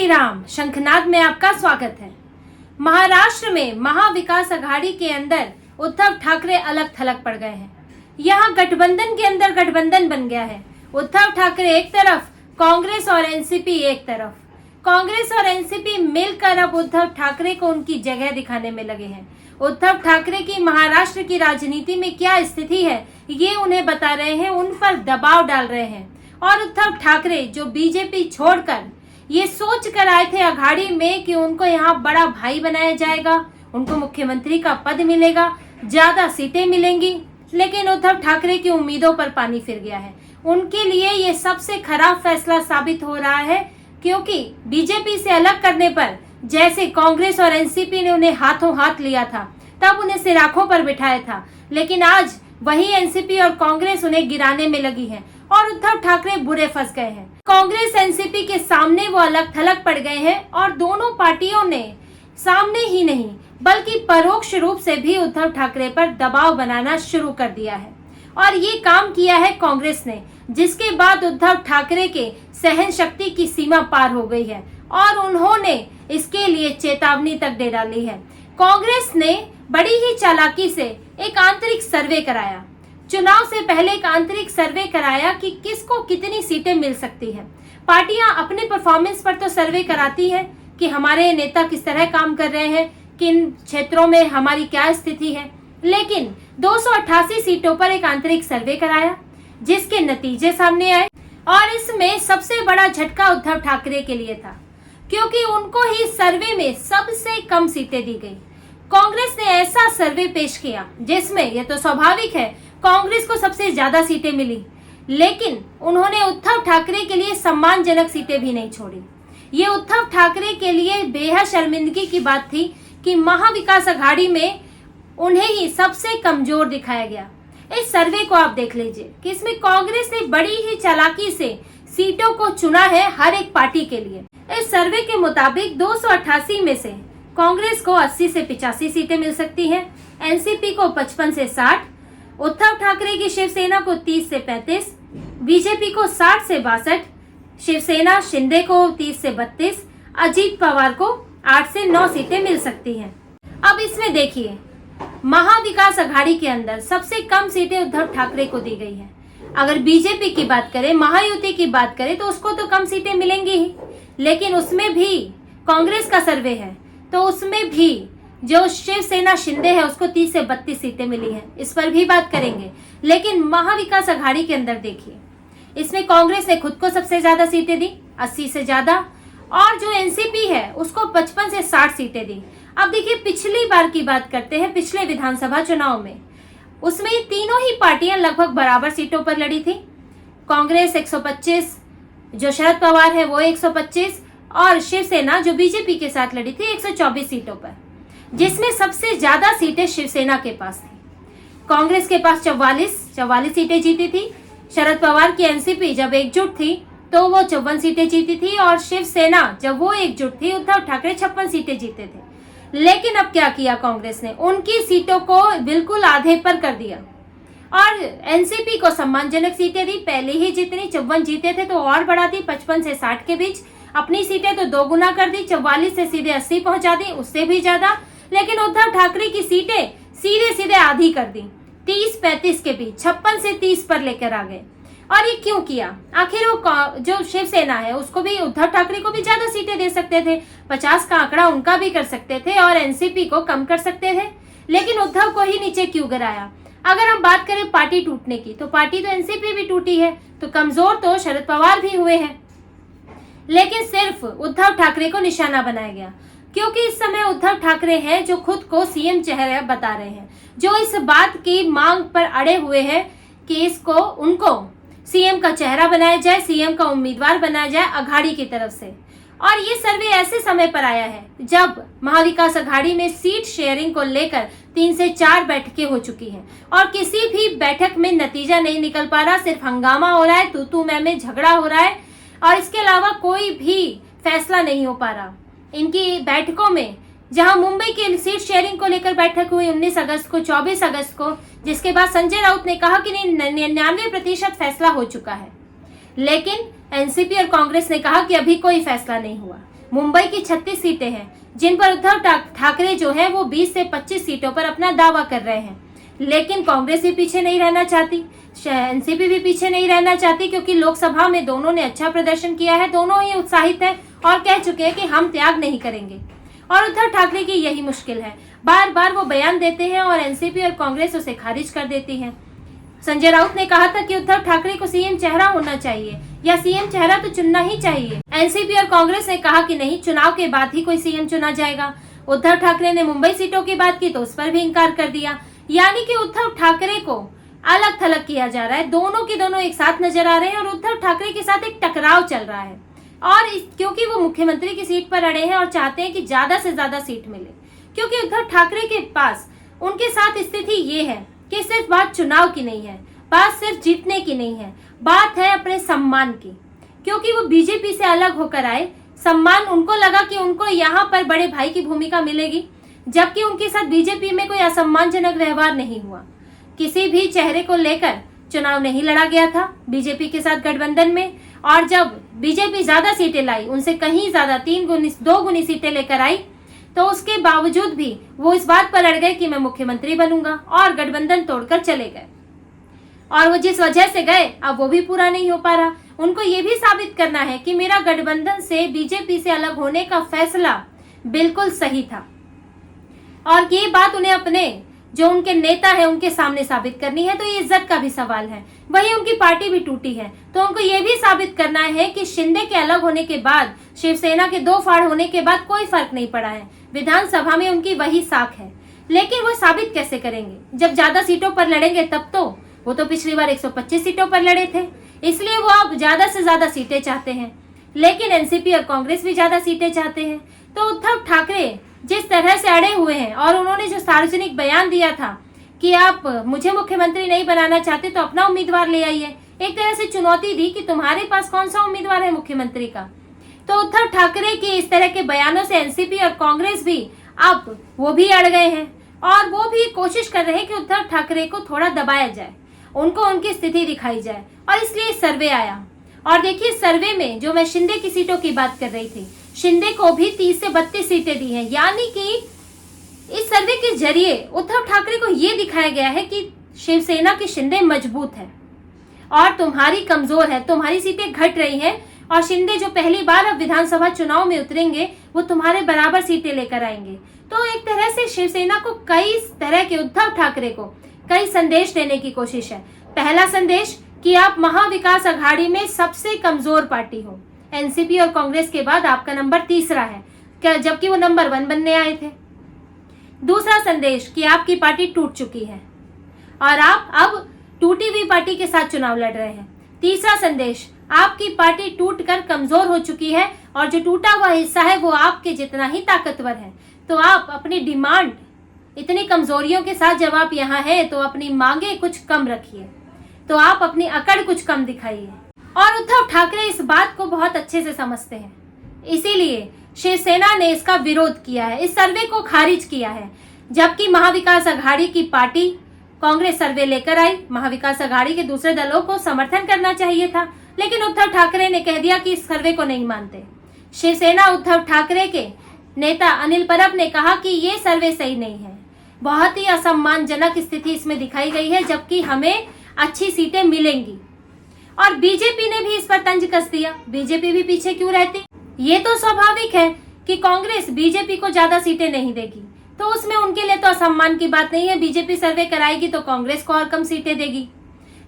श्री राम। शंखनाद में आपका स्वागत है। महाराष्ट्र में महाविकास आघाड़ी के अंदर उद्धव ठाकरे अलग थलग पड़ गए हैं। यहाँ गठबंधन के अंदर गठबंधन बन गया है। उद्धव ठाकरे एक तरफ, कांग्रेस और एनसीपी एक तरफ। कांग्रेस और एनसीपी मिलकर अब उद्धव ठाकरे को उनकी जगह दिखाने में लगे हैं। उद्धव ठाकरे की महाराष्ट्र की राजनीति में क्या स्थिति है, ये उन्हें बता रहे हैं, उन पर दबाव डाल रहे हैं। और उद्धव ठाकरे जो बीजेपी छोड़कर ये सोच कर आए थे अघाड़ी में कि उनको यहाँ बड़ा भाई बनाया जाएगा, उनको मुख्यमंत्री का पद मिलेगा, ज्यादा सीटें मिलेंगी, लेकिन उद्धव ठाकरे की उम्मीदों पर पानी फिर गया है। उनके लिए ये सबसे खराब फैसला साबित हो रहा है, क्योंकि बीजेपी से अलग करने पर जैसे कांग्रेस और एनसीपी ने उन्हें हाथों हाथ लिया था, तब उन्हें सिराखों पर बिठाया था, लेकिन आज वही एनसीपी और कांग्रेस उन्हें गिराने में लगी है और उद्धव ठाकरे बुरे फंस गए हैं। कांग्रेस एनसीपी के सामने वो अलग थलग पड़ गए हैं और दोनों पार्टियों ने सामने ही नहीं बल्कि परोक्ष रूप से भी उद्धव ठाकरे पर दबाव बनाना शुरू कर दिया है। और ये काम किया है कांग्रेस ने, जिसके बाद उद्धव ठाकरे के सहन शक्ति की सीमा पार हो गई है और उन्होंने इसके लिए चेतावनी तक दे डाली है। कांग्रेस ने बड़ी ही चालाकी से एक आंतरिक सर्वे कराया, चुनाव से पहले एक आंतरिक सर्वे कराया कि किसको कितनी सीटें मिल सकती हैं। पार्टियां अपने परफॉर्मेंस पर तो सर्वे कराती हैं कि हमारे नेता किस तरह काम कर रहे हैं, किन क्षेत्रों में हमारी क्या स्थिति है, लेकिन 288 सीटों पर एक आंतरिक सर्वे कराया, जिसके नतीजे सामने आए। और इसमें सबसे बड़ा झटका उद्धव ठाकरे के लिए था, क्योंकि उनको ही सर्वे में सबसे कम सीटें दी गई। कांग्रेस ने ऐसा सर्वे पेश किया जिसमें, यह तो स्वाभाविक है, कांग्रेस को सबसे ज्यादा सीटें मिली, लेकिन उन्होंने उद्धव ठाकरे के लिए सम्मानजनक सीटें भी नहीं छोड़ी। ये उद्धव ठाकरे के लिए बेहद शर्मिंदगी की बात थी कि महाविकास आघाड़ी में उन्हें ही सबसे कमजोर दिखाया गया। इस सर्वे को आप देख लीजिए कि इसमें कांग्रेस ने बड़ी ही चालाकी से सीटों को चुना है हर एक पार्टी के लिए। इस सर्वे के मुताबिक 288 में से कांग्रेस को 80 से 85 सीटें मिल सकती हैं, एनसीपी को 55 से 60, उद्धव ठाकरे की शिवसेना को 30 से 35, बीजेपी को 60 से 62, शिवसेना शिंदे को 30 से 32, अजीत पवार को 8 से 9 सीटें मिल सकती हैं। अब इसमें देखिए, महाविकास आघाड़ी के अंदर सबसे कम सीटें उद्धव ठाकरे को दी गई है। अगर बीजेपी की बात करें, महायुति की बात करें, तो उसको तो कम सीटें मिलेंगी ही, लेकिन उसमें भी कांग्रेस का सर्वे है तो उसमें भी जो शिवसेना शिंदे है उसको 30 से 32 सीटें मिली हैं, इस पर भी बात करेंगे। लेकिन महाविकास आघाड़ी के अंदर देखिए, इसमें कांग्रेस ने खुद को सबसे ज्यादा सीटें दी, 80 से ज्यादा, और जो एनसीपी है उसको 55 से 60 सीटें दी। अब देखिए, पिछली बार की बात करते हैं, पिछले विधानसभा चुनाव में, उसमें तीनों ही पार्टियां लगभग बराबर सीटों पर लड़ी थी। कांग्रेस 125, जो शरद पवार है वो 125, और शिवसेना जो बीजेपी के साथ लड़ी थी 124 सीटों पर, जिसमें सबसे ज्यादा सीटें शिवसेना के पास थी। कांग्रेस के पास 44 सीटें जीती थी। शरद पवार की एनसीपी जब एकजुट थी तो वो 54 सीटें जीती थी, और शिवसेना जब वो एकजुट थी, उद्धव ठाकरे 56 सीटें जीते थे। लेकिन अब क्या किया कांग्रेस ने, उनकी सीटों को बिल्कुल आधे पर कर दिया और एनसीपी को सम्मानजनक सीटें दी। पहले ही जितनी 54 जीते थे तो और बढ़ा दी, 55 से 60 के बीच। अपनी सीटें तो दोगुना कर दी, 44 से सीधे 80 पहुंचा दी, उससे भी ज्यादा। लेकिन उद्धव ठाकरे की सीटें सीधे सीधे आधी कर दी, 30-35 के बीच, 56 से 30 पर लेकर आ गए। और ये क्यों किया? आखिर वो जो शिवसेना है उसको भी, उद्धव ठाकरे को भी ज्यादा सीटें दे सकते थे, 50 का आंकड़ा उनका भी कर सकते थे और एनसीपी को कम कर सकते थे, लेकिन उद्धव को ही नीचे क्यों गिराया? अगर हम बात करें पार्टी टूटने की, तो पार्टी तो एनसीपी भी टूटी है, तो कमजोर तो शरद पवार भी हुए हैं, लेकिन सिर्फ उद्धव ठाकरे को निशाना बनाया गया, क्योंकि इस समय उद्धव ठाकरे हैं जो खुद को सीएम चेहरा बता रहे हैं, जो इस बात की मांग पर अड़े हुए हैं कि उनको सीएम का चेहरा बनाया जाए, सीएम का उम्मीदवार बनाया जाए आघाड़ी की तरफ से। और ये सर्वे ऐसे समय पर आया है जब महाविकास आघाड़ी में सीट शेयरिंग को लेकर 3 से 4 बैठकें हो चुकी हैं और किसी भी बैठक में नतीजा नहीं निकल पा रहा, सिर्फ हंगामा हो रहा है, तू मैं झगड़ा हो रहा है, और इसके अलावा कोई भी फैसला नहीं हो पा रहा। इनकी बैठकों में, जहां मुंबई के सीट शेयरिंग को लेकर बैठक हुई 19 अगस्त को, 24 अगस्त को, जिसके बाद संजय राउत ने कहा कि 99% फैसला हो चुका है, लेकिन एनसीपी और कांग्रेस ने कहा कि अभी कोई फैसला नहीं हुआ। मुंबई की 36 सीटें हैं जिन पर उद्धव ठाकरे जो है वो 20 से 25 सीटों पर अपना दावा कर रहे हैं। लेकिन कांग्रेस भी पीछे नहीं रहना चाहती, एनसीपी भी पीछे नहीं रहना चाहती, क्योंकि लोकसभा में दोनों ने अच्छा प्रदर्शन किया है, दोनों ही उत्साहित है और कह चुके हैं कि हम त्याग नहीं करेंगे। और उद्धव ठाकरे की यही मुश्किल है, बार बार वो बयान देते हैं और एनसीपी और कांग्रेस उसे खारिज कर देती है। संजय राउत ने कहा था कि उद्धव ठाकरे को सीएम चेहरा होना चाहिए या सीएम चेहरा तो चुनना ही चाहिए। एनसीपी और कांग्रेस ने कहा कि नहीं, चुनाव के बाद ही कोई सीएम चुना जाएगा। उद्धव ठाकरे ने मुंबई सीटों की बात की तो उस पर भी इंकार कर दिया। यानी कि उद्धव ठाकरे को अलग थलग किया जा रहा है, दोनों के दोनों एक साथ नजर आ रहे हैं और उद्धव ठाकरे के साथ एक टकराव चल रहा है। और क्योंकि वो मुख्यमंत्री की सीट पर अड़े हैं और चाहते हैं कि ज्यादा से ज्यादा सीट मिले, क्योंकि उद्धव ठाकरे के पास उनके साथ स्थिति ये है कि सिर्फ बात चुनाव की नहीं है, बात सिर्फ जीतने की नहीं है, बात है अपने सम्मान की। क्योंकि वो बीजेपी से अलग होकर आए, सम्मान उनको लगा कि उनको यहाँ पर बड़े भाई की भूमिका मिलेगी, जबकि उनके साथ बीजेपी में कोई असम्मानजनक व्यवहार नहीं हुआ। किसी भी चेहरे को लेकर चुनाव नहीं लड़ा गया था बीजेपी के साथ गठबंधन में, और जब बीजेपी ज्यादा सीटें लाई, उनसे कहीं ज्यादा 2 गुनी सीटें लेकर आई, तो उसके बावजूद भी वो इस बात पर अड़ गए कि मैं मुख्यमंत्री बनूंगा और गठबंधन तोड़कर चले गए। और वो जिस वजह से गए अब वो भी पूरा नहीं हो पा रहा। उनको ये भी साबित करना है कि मेरा गठबंधन से, बीजेपी से अलग होने का फैसला बिल्कुल सही था। और ये बात उन्हें अपने जो उनके नेता है उनके सामने साबित करनी है, तो ये इज्जत का भी सवाल है। वही उनकी पार्टी भी टूटी है, तो उनको ये भी साबित करना है कि शिंदे के अलग होने के बाद, शिवसेना के 2 फाड़ होने के बाद कोई फर्क नहीं पड़ा है, विधानसभा में उनकी वही साख है। लेकिन वो साबित कैसे करेंगे? जब ज्यादा सीटों पर लड़ेंगे तब तो। वो तो पिछली बार 125 सीटों पर लड़े थे, इसलिए वो अब ज्यादा से ज्यादा सीटें चाहते हैं। लेकिन एनसीपी और कांग्रेस भी ज्यादा सीटें चाहते हैं। तो उद्धव ठाकरे जिस तरह से अड़े हुए हैं, और उन्होंने जो सार्वजनिक बयान दिया था कि आप मुझे मुख्यमंत्री नहीं बनाना चाहते तो अपना उम्मीदवार ले आइए, एक तरह से चुनौती दी कि तुम्हारे पास कौन सा उम्मीदवार है मुख्यमंत्री का। तो उद्धव ठाकरे के इस तरह के बयानों से एनसीपी और कांग्रेस भी अब वो भी अड़ गए हैं और वो भी कोशिश कर रहे हैं कि उद्धव ठाकरे को थोड़ा दबाया जाए, उनको उनकी स्थिति दिखाई जाए। और इसलिए सर्वे आया। और देखिए, सर्वे में जो मैं शिंदे की सीटों की बात कर रही थी, शिंदे को भी 30 से 32 सीटें दी हैं। यानी कि इस सर्वे के जरिए उद्धव ठाकरे को यह दिखाया गया है कि शिवसेना की शिंदे मजबूत है और तुम्हारी कमजोर है, तुम्हारी सीटें घट रही हैं। और शिंदे जो पहली बार अब विधानसभा चुनाव में उतरेंगे वो तुम्हारे बराबर सीटें लेकर आएंगे। तो एक तरह से शिवसेना को कई तरह के, उद्धव ठाकरे को कई संदेश देने की कोशिश है। पहला संदेश कि आप महाविकास अघाड़ी में सबसे कमजोर पार्टी हो, एनसीपी और कांग्रेस के बाद आपका नंबर 3रा है, जबकि वो नंबर 1 बनने आए थे। दूसरा संदेश कि आपकी पार्टी टूट चुकी है और आप अब टूटी हुई पार्टी के साथ चुनाव लड़ रहे हैं। तीसरा संदेश, आपकी पार्टी टूटकर कमजोर हो चुकी है और जो टूटा हुआ हिस्सा है वो आपके जितना ही ताकतवर है। तो आप अपनी डिमांड, इतनी कमजोरियों के साथ जब आप यहाँ हैं तो अपनी मांगे कुछ कम रखिए, तो आप अपनी अकड़ कुछ कम दिखाइए। और उद्धव ठाकरे इस बात को बहुत अच्छे से समझते हैं, इसीलिए शिवसेना ने इसका विरोध किया है, इस सर्वे को खारिज किया है। जबकि महाविकास अघाड़ी की पार्टी कांग्रेस सर्वे लेकर आई, महाविकास अघाड़ी के दूसरे दलों को समर्थन करना चाहिए था, लेकिन उद्धव ठाकरे ने कह दिया कि इस सर्वे को नहीं मानते। शिवसेना उद्धव ठाकरे के नेता अनिल परब ने कहा कि ये सर्वे सही नहीं है, बहुत ही असम्मानजनक स्थिति इसमें दिखाई गई है, जबकि हमें अच्छी सीटें मिलेंगी। और बीजेपी ने भी इस पर तंज कस दिया, बीजेपी भी पीछे क्यों रहती? ये तो स्वाभाविक है कि कांग्रेस बीजेपी को ज्यादा सीटें नहीं देगी, तो उसमें उनके लिए तो असम्मान की बात नहीं है। बीजेपी सर्वे कराएगी तो कांग्रेस को और कम सीटें देगी।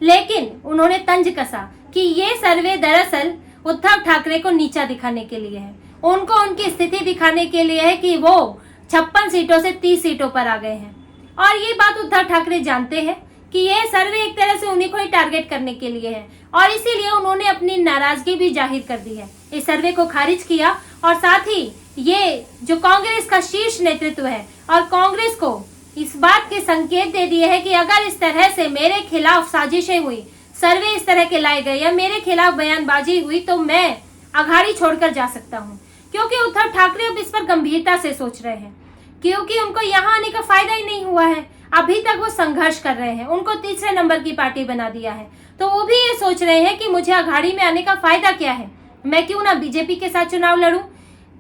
लेकिन उन्होंने तंज कसा कि ये सर्वे दरअसल उद्धव ठाकरे को नीचा दिखाने के लिए है, उनको उनकी स्थिति दिखाने के लिए है कि वो 56 सीटों से 30 सीटों पर आ गए हैं। और ये बात उद्धव ठाकरे जानते हैं कि ये सर्वे एक तरह से उन्हीं को ही टारगेट करने के लिए है, और इसीलिए उन्होंने अपनी नाराजगी भी जाहिर कर दी है, इस सर्वे को खारिज किया। और साथ ही ये जो कांग्रेस का शीर्ष नेतृत्व है और कांग्रेस को इस बात के संकेत दे दिए है कि अगर इस तरह से मेरे खिलाफ साजिशें हुई, सर्वे इस तरह के लाए गए या मेरे खिलाफ बयानबाजी हुई, तो मैं अघाड़ी छोड़कर जा सकता हूँ। क्योंकि उद्धव ठाकरे अब इस पर गंभीरता से सोच रहे हैं, क्योंकि उनको यहाँ आने का फायदा ही नहीं हुआ है। अभी तक वो संघर्ष कर रहे हैं, उनको 3रे नंबर की पार्टी बना दिया है, तो वो भी ये सोच रहे हैं कि मुझे अघाड़ी में आने का फायदा क्या है, मैं क्यों ना बीजेपी के साथ चुनाव लड़ूं।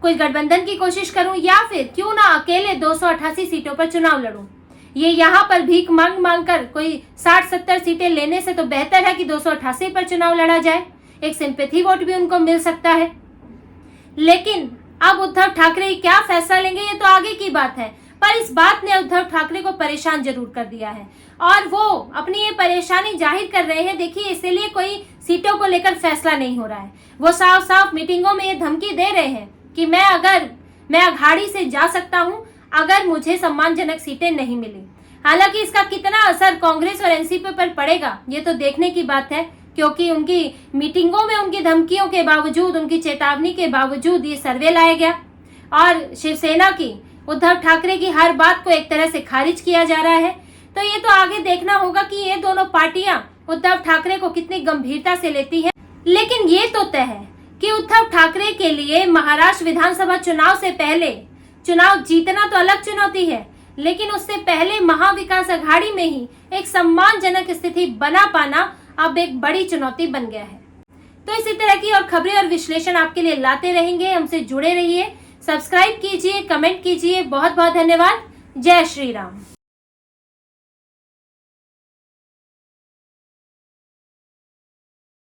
कोई गठबंधन की कोशिश करूं या फिर क्यों ना अकेले 288 सीटों पर चुनाव लड़ूं। ये यहाँ पर भीख मांग मांग कर कोई 60-70 सीटें लेने से तो बेहतर है कि 288 पर चुनाव लड़ा जाए, एक सिंपैथी वोट भी उनको मिल सकता है। लेकिन अब उद्धव ठाकरे क्या फैसला लेंगे ये तो आगे की बात है, पर इस बात ने उद्धव ठाकरे को परेशान जरूर कर दिया है और वो अपनी ये परेशानी जाहिर कर रहे हैं। देखिए, इसलिए कोई सीटों को लेकर फैसला नहीं हो रहा है। वो साफ साफ मीटिंगों में ये धमकी दे रहे हैं कि मैं अघाड़ी से जा सकता हूं अगर मुझे सम्मानजनक सीटें नहीं मिली। हालांकि इसका कितना असर कांग्रेस और एनसीपी पर पड़ेगा ये तो देखने की बात है, क्योंकि उनकी मीटिंगों में उनकी धमकियों के बावजूद, उनकी चेतावनी के बावजूद ये सर्वे लाया गया और शिवसेना की, उद्धव ठाकरे की हर बात को एक तरह से खारिज किया जा रहा है। तो ये तो आगे देखना होगा कि ये दोनों पार्टियां उद्धव ठाकरे को कितनी गंभीरता से लेती हैं। लेकिन ये तो तय है कि उद्धव ठाकरे के लिए महाराष्ट्र विधानसभा चुनाव से पहले चुनाव जीतना तो अलग चुनौती है, लेकिन उससे पहले महाविकास अघाड़ी में ही एक सम्मानजनक स्थिति बना पाना अब एक बड़ी चुनौती बन गया है। तो इसी तरह की और खबरें और विश्लेषण आपके लिए लाते रहेंगे। हमसे जुड़े रहिए, सब्सक्राइब कीजिए, कमेंट कीजिए। बहुत बहुत धन्यवाद। जय श्री राम।